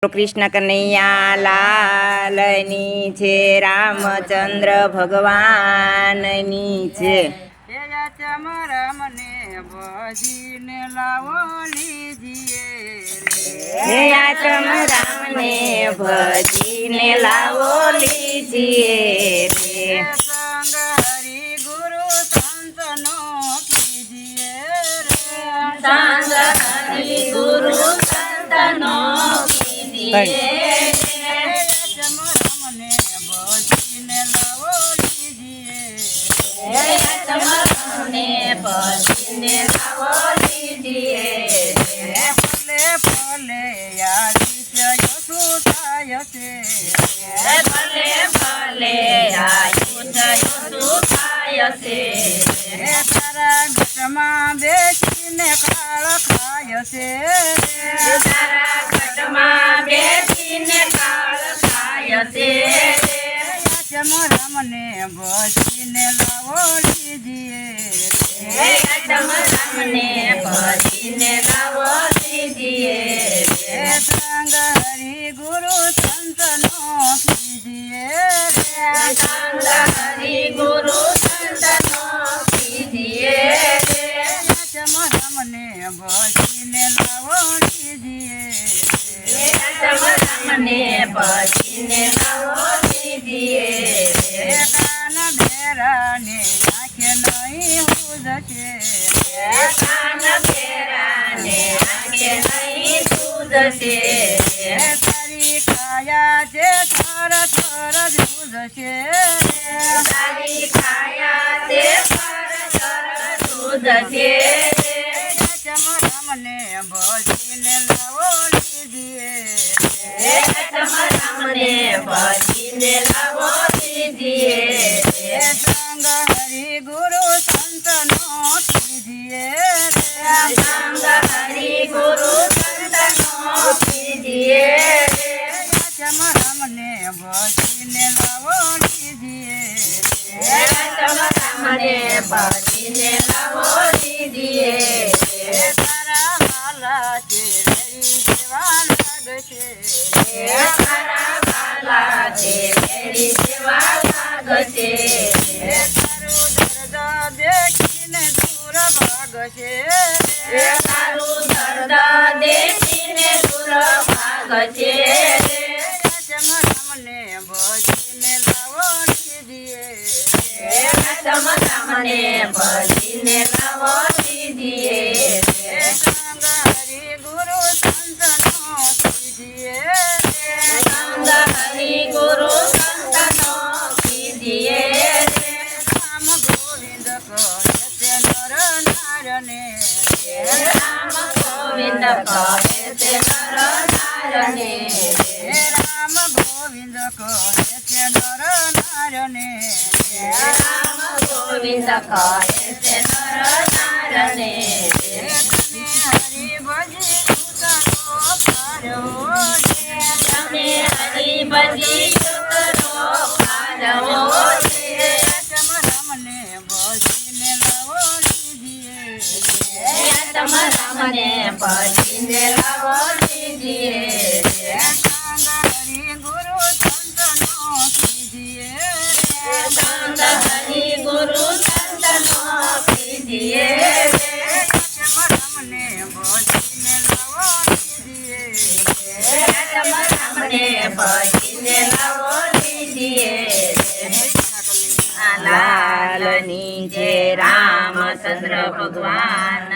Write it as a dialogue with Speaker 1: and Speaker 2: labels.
Speaker 1: કૃષ્ણ કનૈયા લાલની છે, રામચંદ્ર ભગવાનની છે.
Speaker 2: રામને ભજીને લાવો લીજીએ
Speaker 1: રામને ભજીને લાવો લીજીએ
Speaker 2: સંગ હરિ ગુરુ સંતનો કીજીએ
Speaker 1: સંગ હરિ ગુરુ સંતનો
Speaker 2: રામને ભજીને લાવો લીજીએ
Speaker 1: ભજીને લાવો લીજીએ
Speaker 2: ભલે ભલે આદિત્ય શું થાય છે
Speaker 1: ભલે ભલે આયુષ્ય થાય છે
Speaker 2: તારા ઘટમાં બેસીને કાળ ખાય છે
Speaker 1: તારા ઘટમાં બેસીને કાળ ખાય છે
Speaker 2: રામને ભજીને લાવો લીજીએ
Speaker 1: રામને ભજીને લાવો લીજીએ
Speaker 2: સંગ હરિ ગુરુ સંતનો કીજીએ
Speaker 1: સંગ હરિ ગુરુ સંતનો કીજીએ
Speaker 2: રામને ભજીને લાવો લીજીએ
Speaker 1: રામને ભજીને લાવો લીજીએ
Speaker 2: કાન ભેરાને આંખે નહીં ઉજશે
Speaker 1: કાન ભેરાને આંખે નહીં સૂઝશે
Speaker 2: તારી કાયા છે થર થર જ ઉજશે
Speaker 1: તારી કાયા તે પર સૂઝશે
Speaker 2: રામને ભજીને લાવો લીજીએ
Speaker 1: રામને ભજીને લાવો લીજીએ
Speaker 2: સંગ હરિ ગુરુ સંતનો કીજીએ
Speaker 1: સંગ હરિ ગુરુ સંતનો કીજીએ
Speaker 2: રામને ભજીને લાવો લીજીએ
Speaker 1: રામને ભજીને લાવો લીજીએ
Speaker 2: તારા વાલા છે હરી જેવા લાગશે
Speaker 1: તારા વાલા છે મેરી સેવા લાગશે
Speaker 2: તારું દર્દ દેખીને દૂર ભાગશે
Speaker 1: તારું દર્દ દેખીને દૂર ભાગશે
Speaker 2: રામને ભજીને લાવો લીજીએ
Speaker 1: રામને ભજીને લાવો લીજીએ
Speaker 2: સંગ હરિ ગુરુ સંતનો કીજીએ
Speaker 1: સંગ હરિ ગુરુ સંતનો કીજીએ
Speaker 2: રામ ગોવિંદ કહે છે નર નારને
Speaker 1: રામ ગોવિંદ કહે છે નર નારને
Speaker 2: રામ ગોવિંદ કહે છે નર નારને
Speaker 1: રામ ગોવિંદ કહે છે નર નારને
Speaker 2: હરિ ભજી ઉતરો પારો
Speaker 1: તમે હરિ ભજી કરો પારવો
Speaker 2: રામને ભજીને લાવો લીજીએ
Speaker 1: રામને ભજીને લાવો લીજીએ
Speaker 2: સંગ હરિ ગુરુ સંતનો કીજીએ
Speaker 1: સંગ હરિ ગુરુ સંતનો કીજીએ
Speaker 2: રામને ભજીને લાવો લીજીએ
Speaker 1: રામને ભજીને લાવો લીજીએ લાલની જય રામચંદ્ર ભગવાન